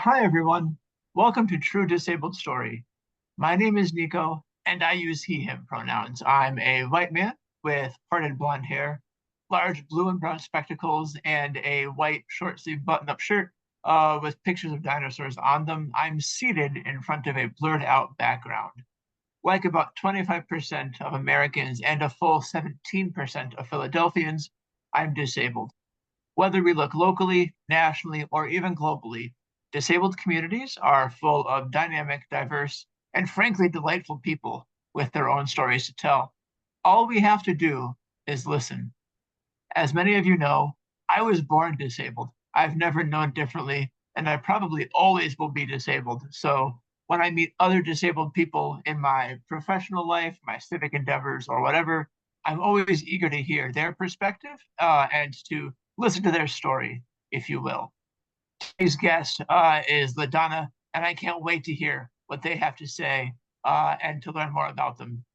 Hi, everyone. Welcome to True Disabled Story. My name is Nico, and I use he, him pronouns. I'm a white man with parted blonde hair, large blue and brown spectacles, and a white short sleeve button up shirt with pictures of dinosaurs on them. I'm seated in front of a blurred out background. Like about 25% of Americans and a full 17% of Philadelphians, I'm disabled. Whether we look locally, nationally, or even globally, disabled communities are full of dynamic, diverse, and frankly delightful people with their own stories to tell. All we have to do is listen. As many of you know, I was born disabled. I've never known differently, and I probably always will be disabled. So when I meet other disabled people in my professional life, my civic endeavors, or whatever, I'm always eager to hear their perspective and to listen to their story, if you will. Today's guest is LaDonna, and I can't wait to hear what they have to say and to learn more about them.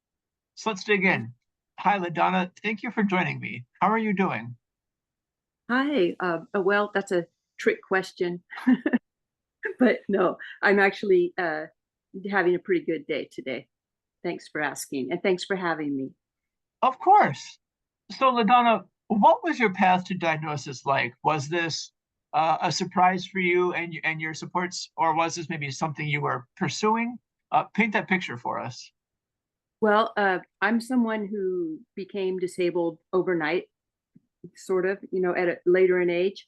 So let's dig in. Hi, LaDonna. Thank you for joining me. How are you doing? Hi. Well, that's a trick question, but no, I'm actually having a pretty good day today. Thanks for asking, and thanks for having me. Of course. So, LaDonna, what was your path to diagnosis like? Was this a surprise for you and your supports, or was this maybe something you were pursuing? Paint that picture for us. Well, I'm someone who became disabled overnight, sort of, at a later in age.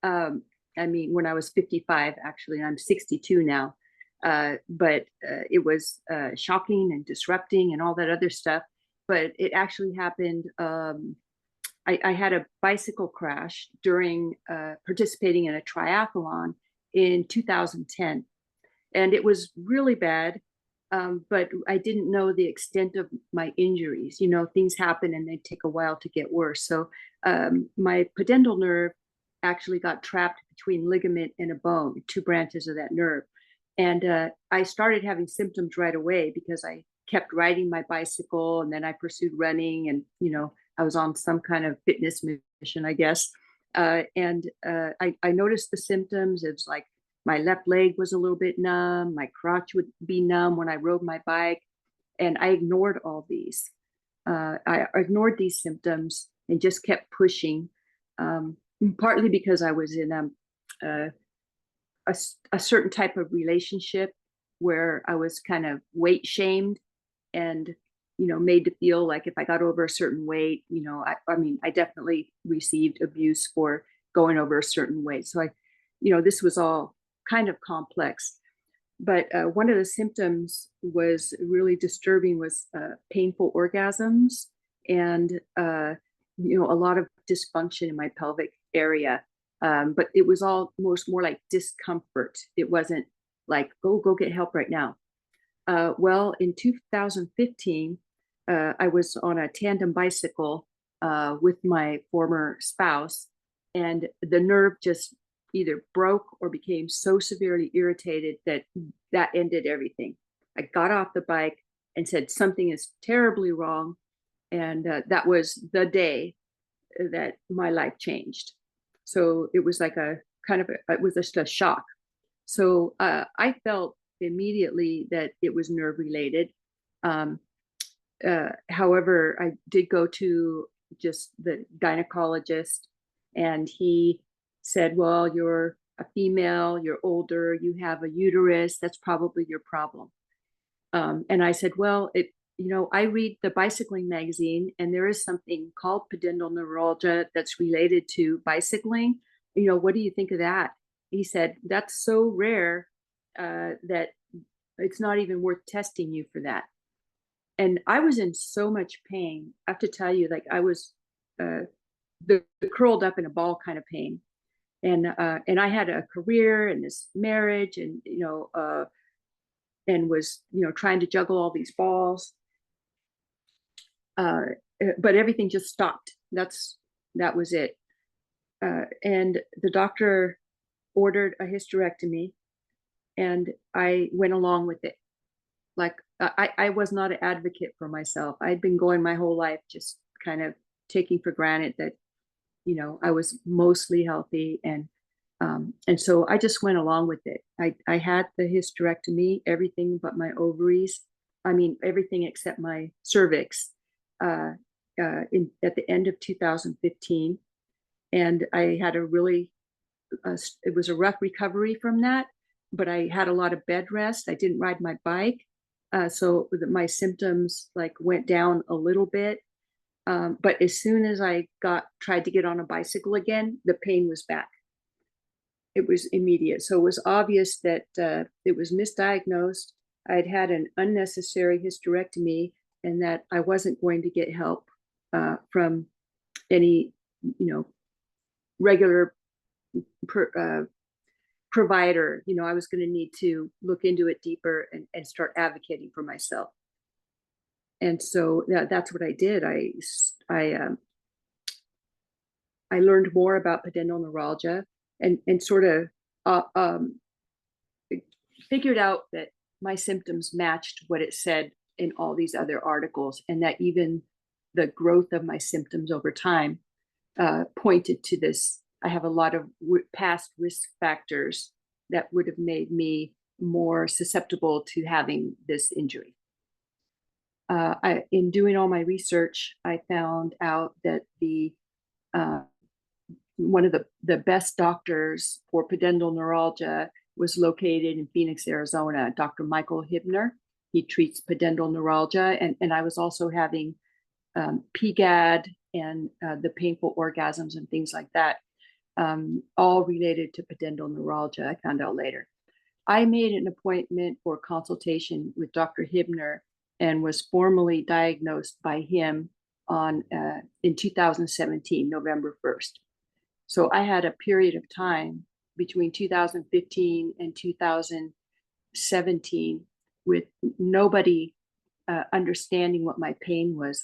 I mean, when I was 55, actually, and I'm 62 now. But it was shocking and disrupting and all that other stuff. But it actually happened. I had a bicycle crash during participating in a triathlon in 2010. And it was really bad, but I didn't know the extent of my injuries. Things happen and they take a while to get worse. So my pudendal nerve actually got trapped between ligament and a bone, two branches of that nerve. And I started having symptoms right away because I kept riding my bicycle, and then I pursued running, and I was on some kind of fitness mission, I guess. And I noticed the symptoms. It was like my left leg was a little bit numb, my crotch would be numb when I rode my bike, and I ignored all these. I ignored these symptoms and just kept pushing, partly because I was in a, a certain type of relationship where I was kind of weight shamed and made to feel like if I got over a certain weight, I mean, I definitely received abuse for going over a certain weight. So this was all kind of complex. But one of the symptoms was really disturbing, was painful orgasms and a lot of dysfunction in my pelvic area. But it was all more like discomfort. It wasn't like, go get help right now. Well, in 2015, I was on a tandem bicycle with my former spouse, and the nerve just either broke or became so severely irritated that ended everything. I got off the bike and said, something is terribly wrong. And that was the day that my life changed. So it was like it was just a shock. So I felt immediately that it was nerve related. However, I did go to just the gynecologist, and he said, well, you're a female, you're older, you have a uterus, that's probably your problem. And I said, well, I read the bicycling magazine, and there is something called pudendal neuralgia that's related to bicycling. What do you think of that? He said, that's so rare that it's not even worth testing you for that. And I was in so much pain. I have to tell you, like I was the curled up in a ball kind of pain. And I had a career and this marriage, and and was trying to juggle all these balls, but everything just stopped. That was it. And the doctor ordered a hysterectomy, and I went along with it. Like I was not an advocate for myself. I'd been going my whole life just kind of taking for granted that I was mostly healthy, and And so I just went along with it. I had the hysterectomy, everything but my ovaries. I mean, everything except my cervix at the end of 2015. And I had a really, it was a rough recovery from that, but I had a lot of bed rest. I didn't ride my bike. So my symptoms like went down a little bit. But as soon as I tried to get on a bicycle again, the pain was back. It was immediate. So it was obvious that it was misdiagnosed. I'd had an unnecessary hysterectomy and that I wasn't going to get help from any, regular provider. I was going to need to look into it deeper and start advocating for myself. And so that's what I did. I learned more about pudendal neuralgia and sort of figured out that my symptoms matched what it said in all these other articles, and that even the growth of my symptoms over time pointed to this. I have a lot of past risk factors that would have made me more susceptible to having this injury. In doing all my research, I found out that one of the best doctors for pudendal neuralgia was located in Phoenix, Arizona, Dr. Michael Hibner. He treats pudendal neuralgia, and I was also having PGAD and the painful orgasms and things like that, all related to pudendal neuralgia, I found out later. I made an appointment for consultation with Dr. Hibner and was formally diagnosed by him in 2017, November 1st. So I had a period of time between 2015 and 2017 with nobody understanding what my pain was.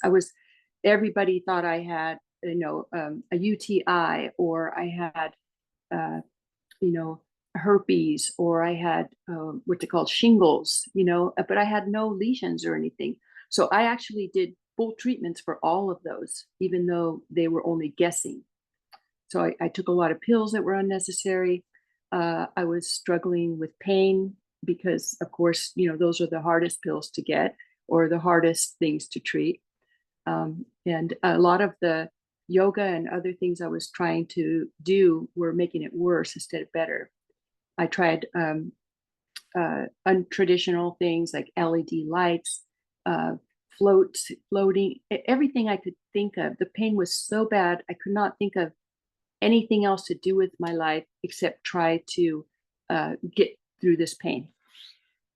Everybody thought I had, a UTI, or I had, herpes, or I had what they call shingles, but I had no lesions or anything. So I actually did full treatments for all of those, even though they were only guessing. So I took a lot of pills that were unnecessary. I was struggling with pain because, of course, those are the hardest pills to get or the hardest things to treat. And a lot of the yoga and other things I was trying to do were making it worse instead of better. I tried untraditional things like LED lights, floating, everything I could think of. The pain was so bad, I could not think of anything else to do with my life except try to get through this pain.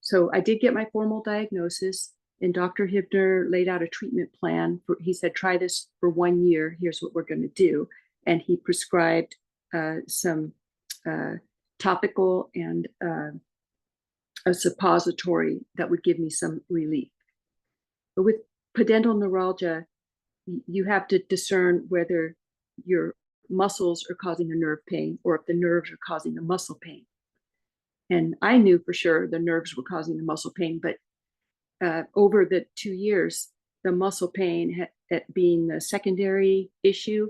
So I did get my formal diagnosis, and Dr. Hibner laid out a treatment plan. He said, try this for 1 year. Here's what we're going to do. And he prescribed some topical and a suppository that would give me some relief. But with pudendal neuralgia, you have to discern whether your muscles are causing the nerve pain or if the nerves are causing the muscle pain. And I knew for sure the nerves were causing the muscle pain, but over the 2 years, the muscle pain being the secondary issue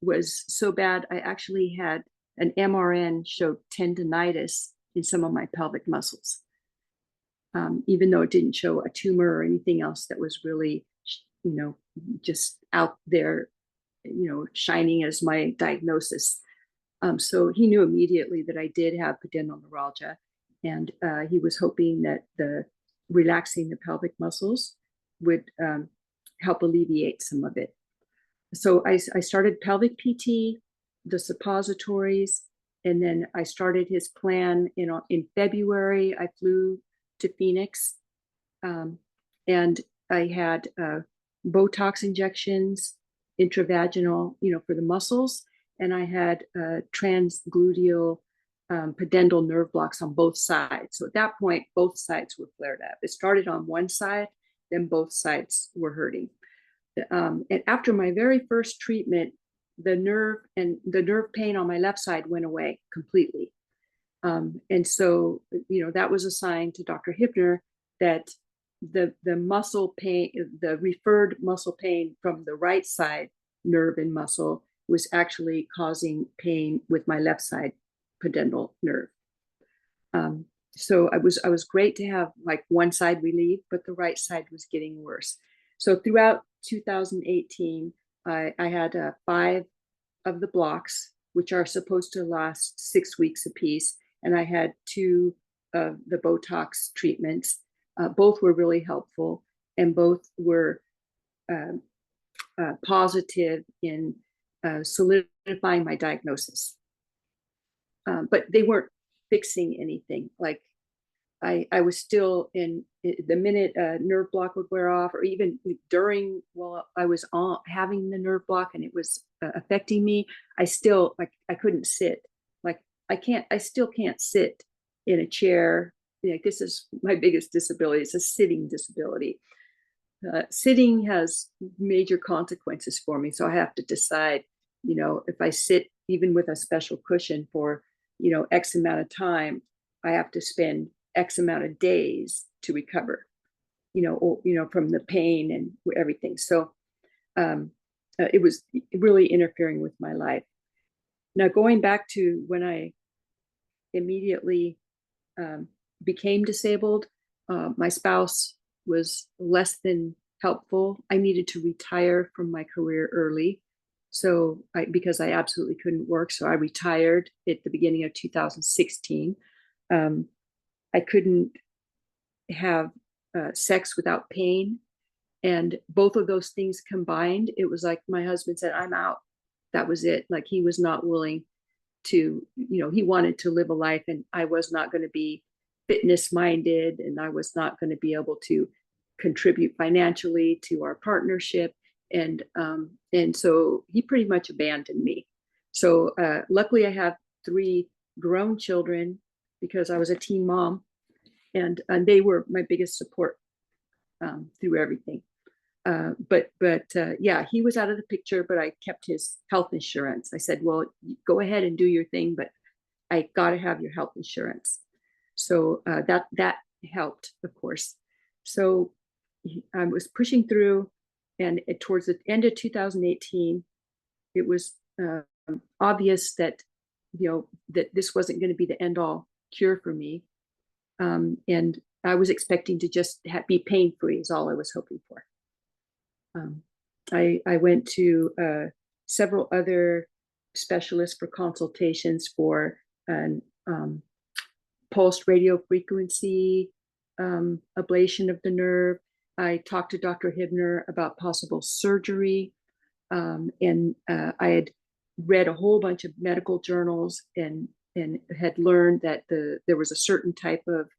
was so bad, I actually had an MRN showed tendinitis in some of my pelvic muscles, even though it didn't show a tumor or anything else that was really, just out there, shining as my diagnosis. So he knew immediately that I did have pudendal neuralgia, and he was hoping that the relaxing the pelvic muscles would help alleviate some of it. So I started pelvic PT, the suppositories, and then I started his plan in February. I flew to Phoenix, and I had Botox injections, intravaginal, for the muscles, and I had transgluteal pudendal nerve blocks on both sides. So at that point, both sides were flared up. It started on one side, then both sides were hurting. And after my very first treatment, the nerve pain on my left side went away completely. And so, that was a sign to Dr. Hibner that the muscle pain, the referred muscle pain from the right side nerve and muscle was actually causing pain with my left side pudendal nerve. So I was great to have like one side relieved, but the right side was getting worse. So throughout 2018, I had 5 of the blocks, which are supposed to last 6 weeks apiece, and I had 2 of the Botox treatments. Both were really helpful, and both were positive in solidifying my diagnosis. But they weren't fixing anything. Like I was still in the minute a nerve block would wear off, or even during while I was having the nerve block and it was affecting me, I still like I couldn't sit. Like I still can't sit in a chair. Like this is my biggest disability. It's a sitting disability. Sitting has major consequences for me, so I have to decide, if I sit even with a special cushion for, X amount of time, I have to spend X amount of days to recover, from the pain and everything. So it was really interfering with my life. Now, going back to when I immediately became disabled, my spouse was less than helpful. I needed to retire from my career early. So because I absolutely couldn't work. So I retired at the beginning of 2016. I couldn't have sex without pain. And both of those things combined, it was like my husband said, I'm out. That was it. Like he was not willing to, he wanted to live a life, and I was not going to be fitness minded, and I was not going to be able to contribute financially to our partnership. And so he pretty much abandoned me. So luckily I have 3 grown children because I was a teen mom, and they were my biggest support through everything. But yeah, he was out of the picture, but I kept his health insurance. I said, well, go ahead and do your thing, but I got to have your health insurance. So that helped, of course. So I was pushing through, and towards the end of 2018, it was obvious that, that this wasn't going to be the end all cure for me. And I was expecting to just be pain free is all I was hoping for. I went to several other specialists for consultations for an pulsed radio frequency ablation of the nerve. I talked to Dr. Hibner about possible surgery, and I had read a whole bunch of medical journals and had learned that there was a certain type of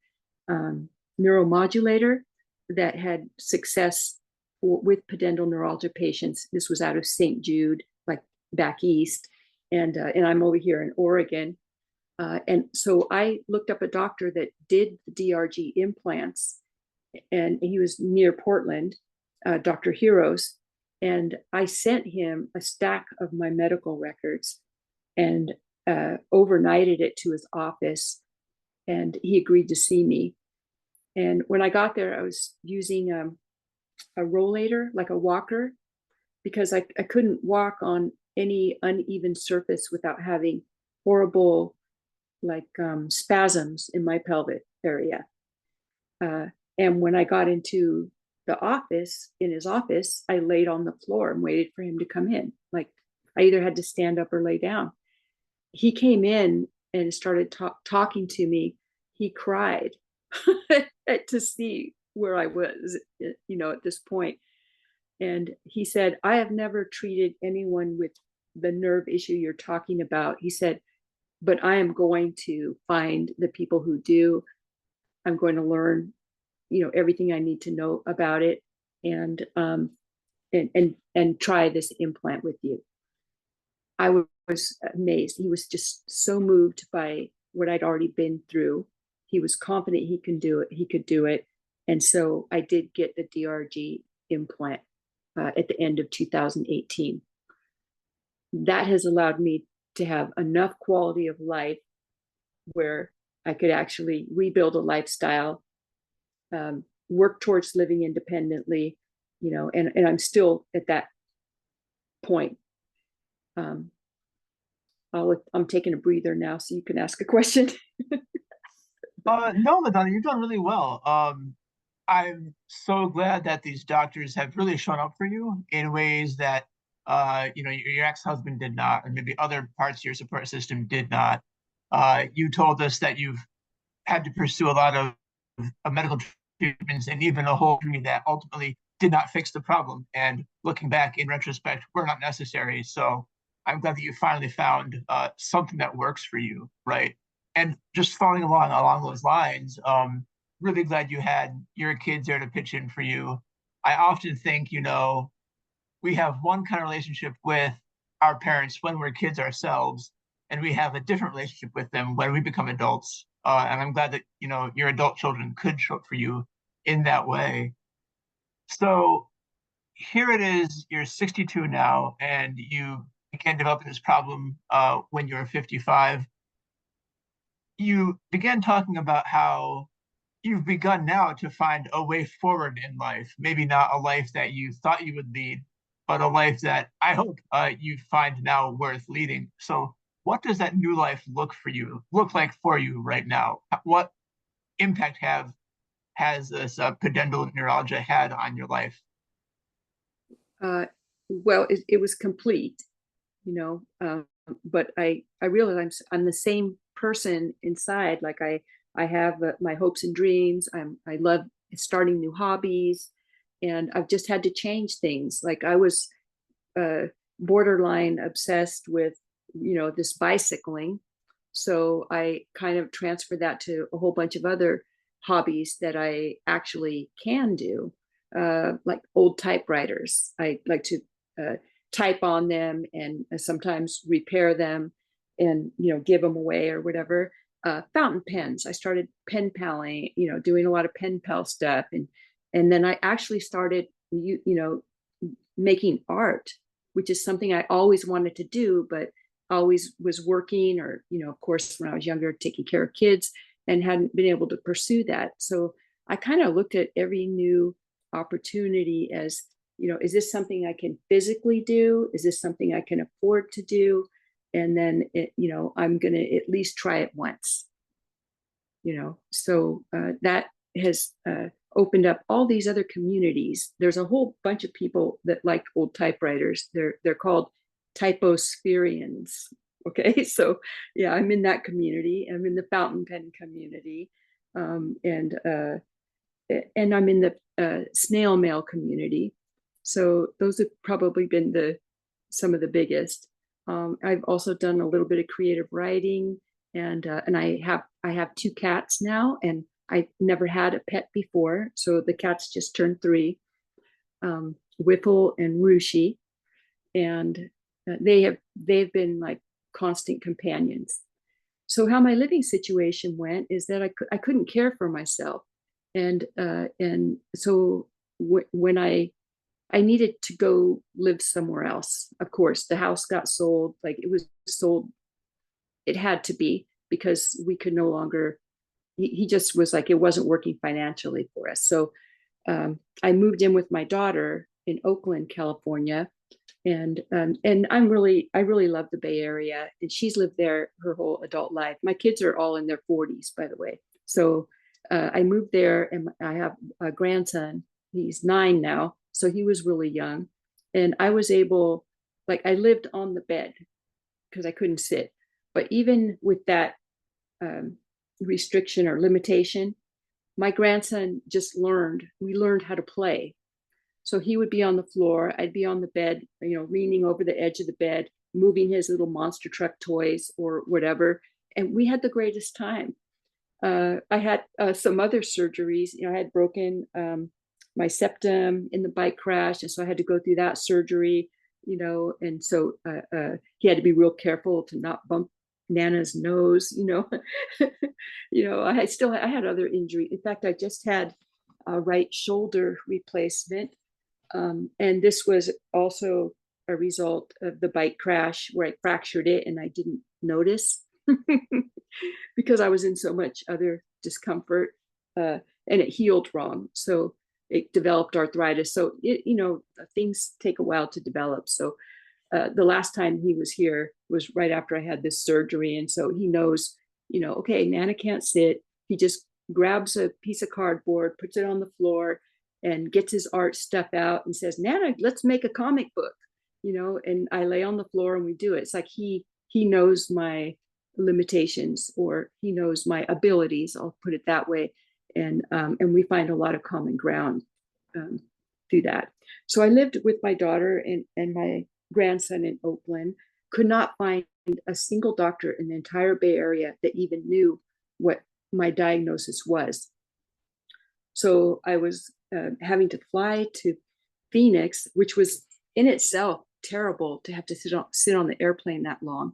neuromodulator that had success with pudendal neuralgia patients. This was out of St. Jude, like back east, and I'm over here in Oregon. And so I looked up a doctor that did the DRG implants, and he was near Portland, Dr. Heroes. And I sent him a stack of my medical records and overnighted it to his office, and he agreed to see me. And when I got there, I was using a rollator, like a walker, because I couldn't walk on any uneven surface without having horrible spasms in my pelvic area. And when I got into the office, in his office, I laid on the floor and waited for him to come in. Like I either had to stand up or lay down. He came in and started talking to me. He cried to see where I was, at this point. And he said, I have never treated anyone with the nerve issue you're talking about. He said, but I am going to find the people who do. I'm going to learn, everything I need to know about it, and try this implant with you. I was amazed. He was just so moved by what I'd already been through. He was confident he can do it. He could do it. And so I did get the DRG implant at the end of 2018. That has allowed me to have enough quality of life where I could actually rebuild a lifestyle, work towards living independently, and I'm still at that point. I'm taking a breather now, so you can ask a question. No, LaDonna, you're doing really well. I'm so glad that these doctors have really shown up for you in ways that, your ex-husband did not, and maybe other parts of your support system did not. You told us that you've had to pursue a lot of medical treatments and even a whole journey that ultimately did not fix the problem. And looking back in retrospect, were not necessary. So I'm glad that you finally found something that works for you, right? And just following along those lines, really glad you had your kids there to pitch in for you. I often think, we have one kind of relationship with our parents when we're kids ourselves, and we have a different relationship with them when we become adults. And I'm glad that your adult children could show up for you in that way. So here it is, you're 62 now, and you began developing this problem when you were 55. You began talking about how you've begun now to find a way forward in life. Maybe not a life that you thought you would lead, but a life that I hope you find now worth leading. So, what does that new life look like for you right now? What impact have has this pudendal neuralgia had on your life? Uh, well, it was complete, you know, but I realize I'm the same person inside. Like I have my hopes and dreams. I love starting new hobbies, and I've just had to change things. Like I was uh, borderline obsessed with, this bicycling. So I kind of transferred that to a whole bunch of other hobbies that I actually can do, like old typewriters. I like to uh, type on them and sometimes repair them and, give them away or whatever. Fountain pens. I started pen paling, doing a lot of pen pal stuff. And then I actually started, making art, which is something I always wanted to do, but always was working or, of course, when I was younger, taking care of kids and hadn't been able to pursue that. So I kind of looked at every new opportunity as, is this something I can physically do? Is this something I can afford to do? And then, I'm going to at least try it once, so that has opened up all these other communities. There's a whole bunch of people that like old typewriters. They're called typospherians. Okay, so yeah, I'm in that community. I'm in the fountain pen community, and I'm in the snail mail community. So those have probably been some of the biggest. I've also done a little bit of creative writing, and I have two cats now, and I never had a pet before, so the cats just turned 3, Whipple and Rushi, and they've been like constant companions. So how my living situation went is that I couldn't care for myself, and so when I needed to go live somewhere else. Of course, the house got sold. Like it was sold, it had to be because we could no longer. He just was like it wasn't working financially for us. So I moved in with my daughter in Oakland, California, and I really love the Bay Area, and she's lived there her whole adult life. My kids are all in their 40s, by the way. So I moved there, and I have a grandson. He's 9 now, so he was really young, and I was able, like, I lived on the bed because I couldn't sit. But even with that um, restriction or limitation, my grandson just learned. We learned how to play. So he would be on the floor, I'd be on the bed, leaning over the edge of the bed, moving his little monster truck toys or whatever. And we had the greatest time. I had some other surgeries. I had broken my septum in the bike crash. And so I had to go through that surgery, and so he had to be real careful to not bump Nana's nose, I had other injury. In fact, I just had a right shoulder replacement. And this was also a result of the bike crash where I fractured it and I didn't notice because I was in so much other discomfort, and it healed wrong. So it developed arthritis. So things take a while to develop. So the last time he was here was right after I had this surgery. And so he knows, okay, Nana can't sit. He just grabs a piece of cardboard, puts it on the floor, and gets his art stuff out and says, Nana, let's make a comic book, and I lay on the floor and we do it. It's like he knows my limitations, or he knows my abilities, I'll put it that way. And we find a lot of common ground through that. So I lived with my daughter and my grandson in Oakland. Could not find a single doctor in the entire Bay Area that even knew what my diagnosis was. So I was having to fly to Phoenix, which was in itself terrible to have to sit on the airplane that long.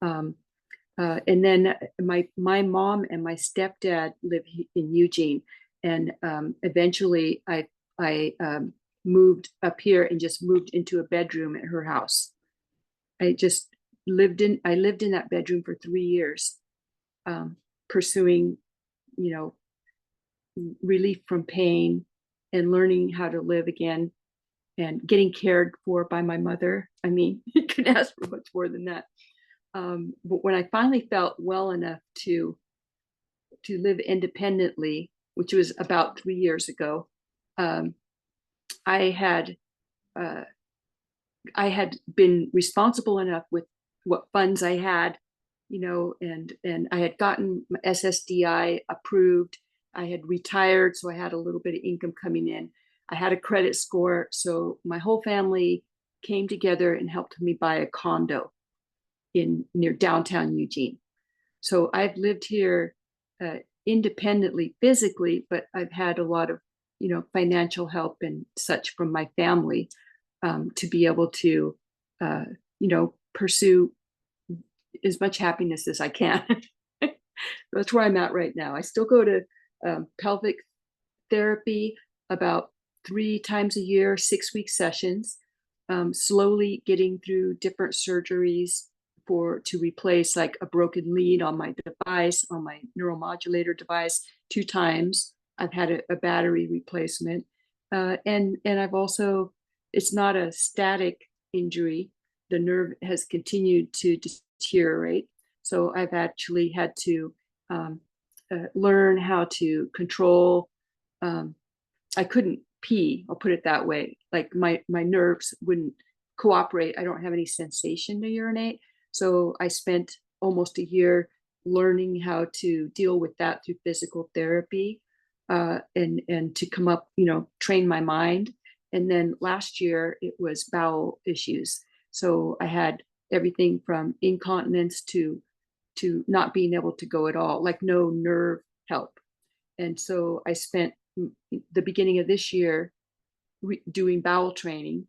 And then my mom and my stepdad live in Eugene, and eventually I moved up here and just moved into a bedroom at her house. I lived in that bedroom for 3 years, pursuing, relief from pain and learning how to live again and getting cared for by my mother. I mean, you could ask for much more than that. But when I finally felt well enough to live independently, which was about 3 years ago, I had been responsible enough with what funds I had, and I had gotten my SSDI approved. I had retired, so I had a little bit of income coming in. I had a credit score, so my whole family came together and helped me buy a condo near downtown Eugene. So I've lived here independently physically, but I've had a lot of, financial help and such from my family to be able to, pursue as much happiness as I can. That's where I'm at right now. I still go to pelvic therapy about 3 times a year, 6-week sessions, slowly getting through different surgeries to replace like a broken lead on my device, on my neuromodulator device 2 times. I've had a battery replacement. And I've also, it's not a static injury. The nerve has continued to deteriorate. So I've actually had to learn how to control. I couldn't pee, I'll put it that way. Like my nerves wouldn't cooperate. I don't have any sensation to urinate. So I spent almost a year learning how to deal with that through physical therapy, and to come up, train my mind. And then last year it was bowel issues. So I had everything from incontinence to not being able to go at all, like no nerve help. And so I spent the beginning of this year doing bowel training.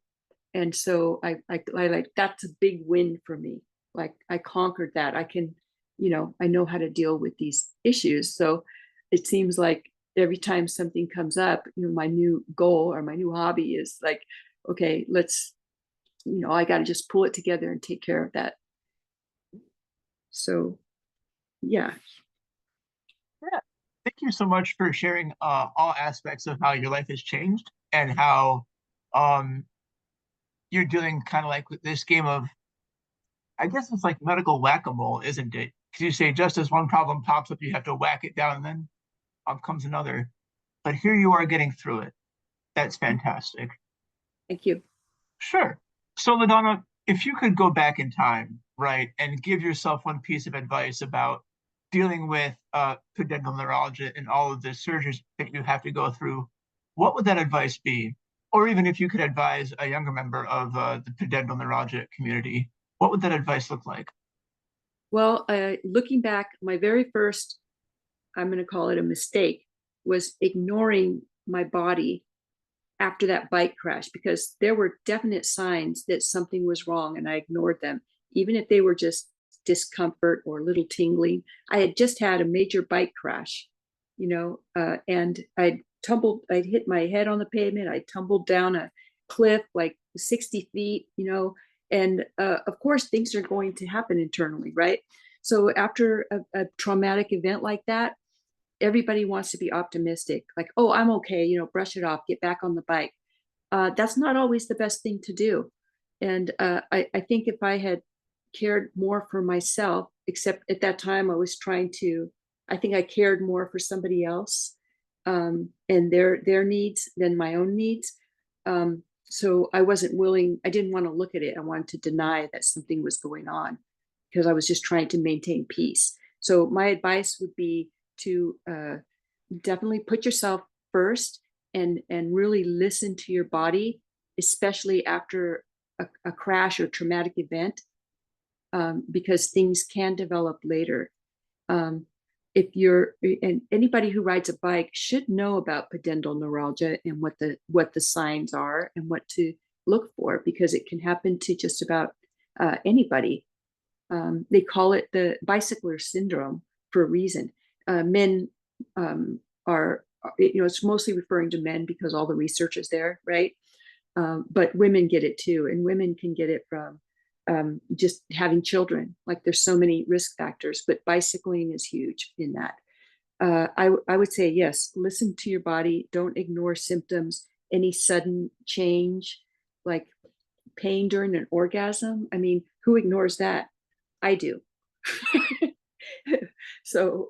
And so I like, that's a big win for me. Like I conquered that. I can, I know how to deal with these issues. So it seems like every time something comes up, my new goal or my new hobby is like, okay, let's, I got to just pull it together and take care of that. So, yeah. Yeah. Thank you so much for sharing all aspects of how your life has changed and how um, you're dealing kind of like with this game of, I guess it's like medical whack-a-mole, isn't it? Because you say just as one problem pops up, you have to whack it down, and then up comes another. But here you are getting through it. That's fantastic. Thank you. Sure. So, LaDonna, if you could go back in time, right, and give yourself one piece of advice about dealing with pudendal neuralgia and all of the surgeries that you have to go through, what would that advice be? Or even if you could advise a younger member of the pudendal neuralgia community, what would that advice look like? Well, looking back, my very first, I'm going to call it a mistake, was ignoring my body after that bike crash, because there were definite signs that something was wrong and I ignored them, even if they were just discomfort or little tingling. I had just had a major bike crash, and I'd hit my head on the pavement. I tumbled down a cliff like 60 feet, and of course things are going to happen internally, right? So after a traumatic event like that, everybody wants to be optimistic, like, oh, I'm okay, brush it off, get back on the bike. That's not always the best thing to do. And I think if I had cared more for myself, except at that time I was trying to, I think I cared more for somebody else, and their needs than my own needs. So I wasn't willing, I didn't want to look at it. I wanted to deny that something was going on because I was just trying to maintain peace. So my advice would be to definitely put yourself first and really listen to your body, especially after a crash or traumatic event, because things can develop later. Um, if you're, and anybody who rides a bike should know about pudendal neuralgia and what the signs are and what to look for, because it can happen to just about anybody. They call it the bicycler syndrome for a reason. Men are, it's mostly referring to men because all the research is there, right? But women get it too, and women can get it from just having children. Like there's so many risk factors, but bicycling is huge in that. I would say, yes, listen to your body. Don't ignore symptoms. Any sudden change, like pain during an orgasm. I mean, who ignores that? I do. So,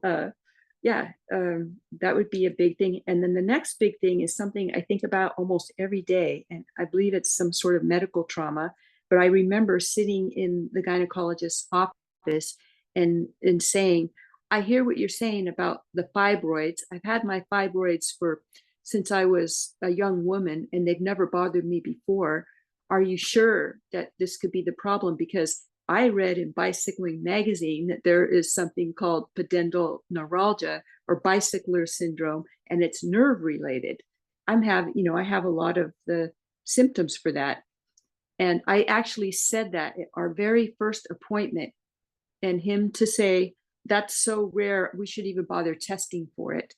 yeah, that would be a big thing. And then the next big thing is something I think about almost every day. And I believe it's some sort of medical trauma. But I remember sitting in the gynecologist's office and saying, I hear what you're saying about the fibroids. I've had my fibroids for since I was a young woman, and they've never bothered me before. Are you sure that this could be the problem? Because I read in Bicycling magazine that there is something called pudendal neuralgia or bicycler syndrome, and it's nerve related. I have a lot of the symptoms for that. And I actually said that at our very first appointment, and him to say, that's so rare, we should even bother testing for it.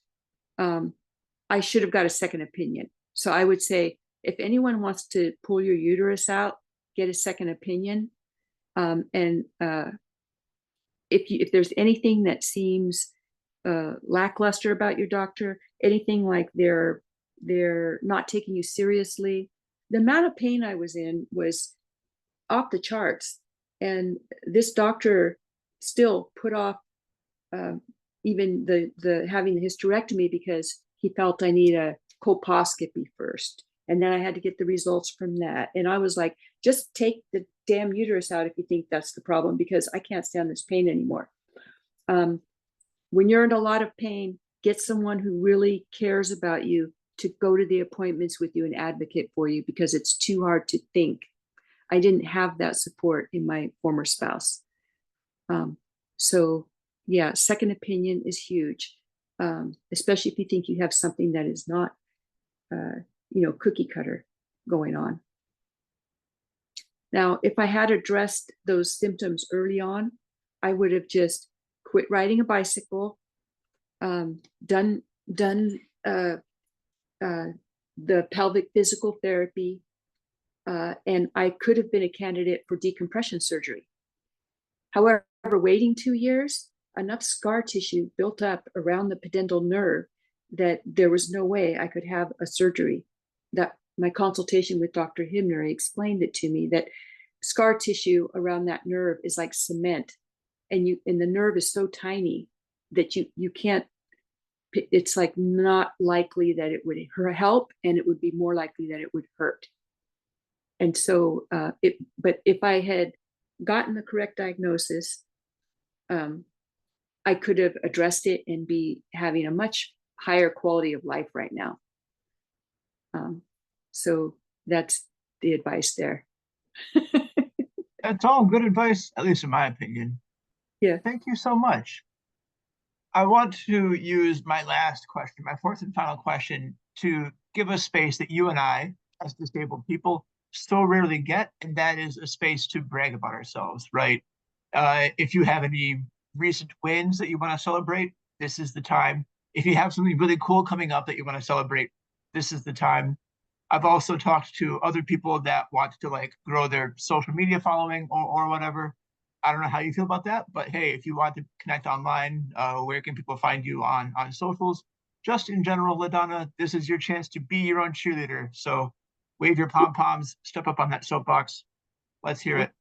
I should have got a second opinion. So I would say, if anyone wants to pull your uterus out, get a second opinion. And if there's anything that seems lackluster about your doctor, anything like they're not taking you seriously, the amount of pain I was in was off the charts, and this doctor still put off even the having the hysterectomy because he felt I need a colposcopy first. And then I had to get the results from that. And I was like, just take the damn uterus out if you think that's the problem, because I can't stand this pain anymore. When you're in a lot of pain, get someone who really cares about you to go to the appointments with you and advocate for you, because it's too hard to think. I didn't have that support in my former spouse. So yeah, second opinion is huge, especially if you think you have something that is not, cookie cutter going on. Now, if I had addressed those symptoms early on, I would have just quit riding a bicycle, done the pelvic physical therapy, and I could have been a candidate for decompression surgery. However, waiting 2 years, enough scar tissue built up around the pudendal nerve that there was no way I could have a surgery. That my consultation with Dr. Himner explained it to me, that scar tissue around that nerve is like cement, and the nerve is so tiny that you can't. It's like not likely that it would help, and it would be more likely that it would hurt. And so, but if I had gotten the correct diagnosis, I could have addressed it and be having a much higher quality of life right now. So that's the advice there. That's all good advice, at least in my opinion. Yeah. Thank you so much. I want to use my last question, my fourth and final question, to give a space that you and I, as disabled people, so rarely get, and that is a space to brag about ourselves, right? If you have any recent wins that you want to celebrate, this is the time. If you have something really cool coming up that you want to celebrate, this is the time. I've also talked to other people that want to like grow their social media following or whatever. I don't know how you feel about that, but hey, if you want to connect online, where can people find you on socials? Just in general, LaDonna, this is your chance to be your own cheerleader. So wave your pom poms, step up on that soapbox. Let's hear it.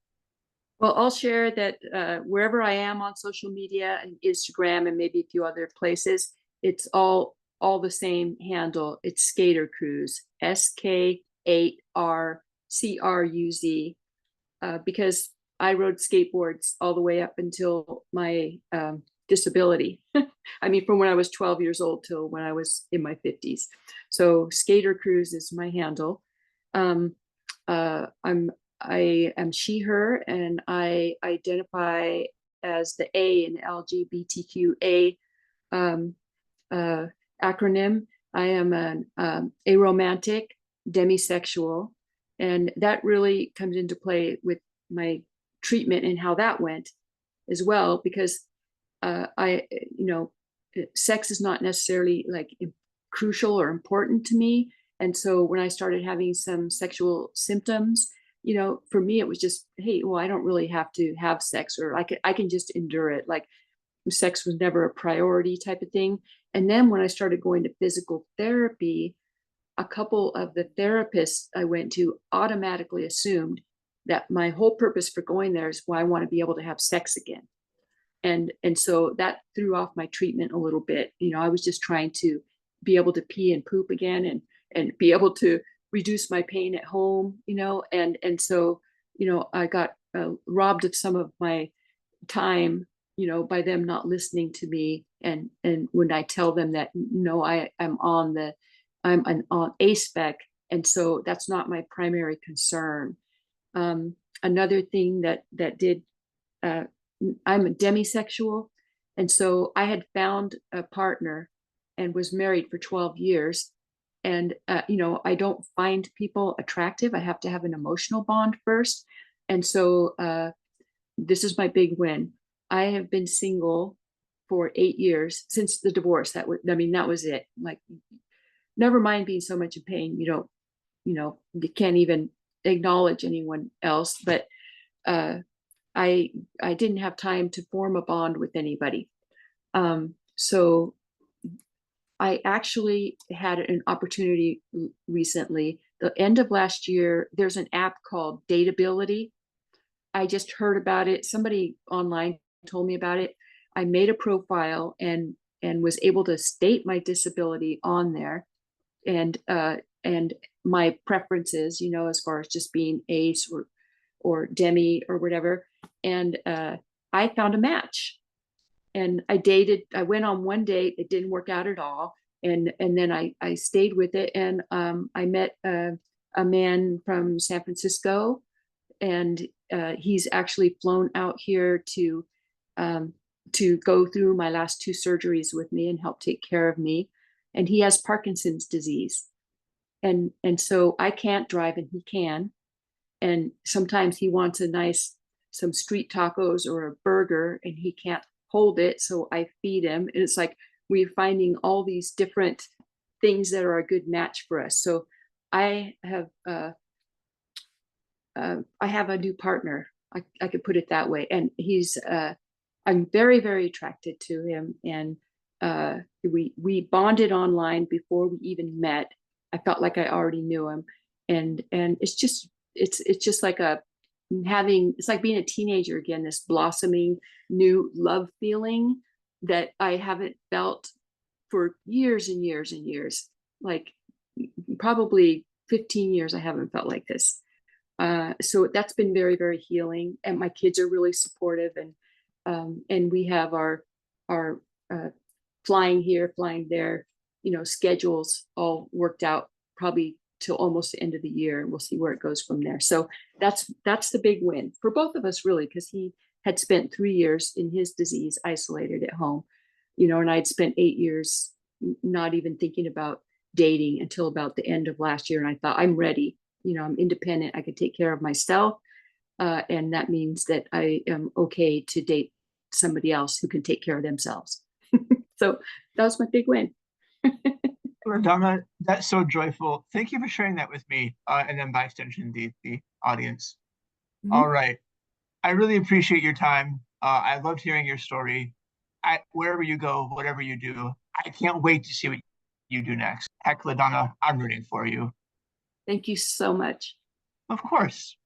Well, I'll share that wherever I am on social media and Instagram and maybe a few other places, it's all the same handle. It's Skater Cruise, SK8RCRUZ, because I rode skateboards all the way up until my disability. I mean, from when I was 12 years old till when I was in my 50s. So Skater Cruise is my handle. Um, I am she, her, and I identify as the A in LGBTQA um, uh, acronym. I am an aromantic demisexual, and that really comes into play with my treatment and how that went as well, because you know, sex is not necessarily like crucial or important to me. And so when I started having some sexual symptoms, you know, for me, it was just, hey, well, I don't really have to have sex, or I can just endure it. Like sex was never a priority type of thing. And then when I started going to physical therapy, a couple of the therapists I went to automatically assumed that my whole purpose for going there is why I want to be able to have sex again. And so that threw off my treatment a little bit. You know, I was just trying to be able to pee and poop again, and be able to reduce my pain at home, you know. And so, you know, I got robbed of some of my time, you know, by them not listening to me. And when I tell them that no, I'm an on a spec, and so that's not my primary concern. Another thing that did, uh, I'm a demisexual, and so I had found a partner and was married for 12 years. And you know, I don't find people attractive. I have to have an emotional bond first. And so this is my big win. I have been single for 8 years since the divorce. I mean, that was it. Like, never mind being so much in pain. You know, you can't even acknowledge anyone else. But uh, I I didn't have time to form a bond with anybody. So I actually had an opportunity recently. The end of last year, there's an app called Dateability. I just heard about it. Somebody online told me about it. I made a profile and was able to state my disability on there, and my preferences, you know, as far as just being ace or demi or whatever. And I found a match, and I went on one date. It didn't work out at all. And then I stayed with it. And I met a man from San Francisco, and he's actually flown out here to go through my last two surgeries with me and help take care of me. And he has Parkinson's disease. And so I can't drive and he can. And sometimes he wants some street tacos or a burger, and he can't hold it. So I feed him. And it's like we're finding all these different things that are a good match for us. So I have I have a new partner. I could put it that way. And I'm very, very attracted to him. And we bonded online before we even met. I felt like I already knew him. And it's just like it's like being a teenager again, this blossoming new love feeling that I haven't felt for years and years and years. Like probably 15 years I haven't felt like this. So that's been very, very healing, and my kids are really supportive, and we have our flying here, flying there, you know, schedules all worked out probably till almost the end of the year, and we'll see where it goes from there. So that's the big win for both of us, really, because he had spent 3 years in his disease isolated at home, you know, and I'd spent 8 years not even thinking about dating until about the end of last year. And I thought, I'm ready. You know, I'm independent. I can take care of myself. And that means that I am okay to date somebody else who can take care of themselves. So that was my big win. LaDonna, that's so joyful. Thank you for sharing that with me, and then by extension, the audience. All Mhm. right. I really appreciate your time. I loved hearing your story. Wherever you go, whatever you do, I can't wait to see what you do next. Heck, LaDonna, I'm rooting for you. Thank you so much. Of course.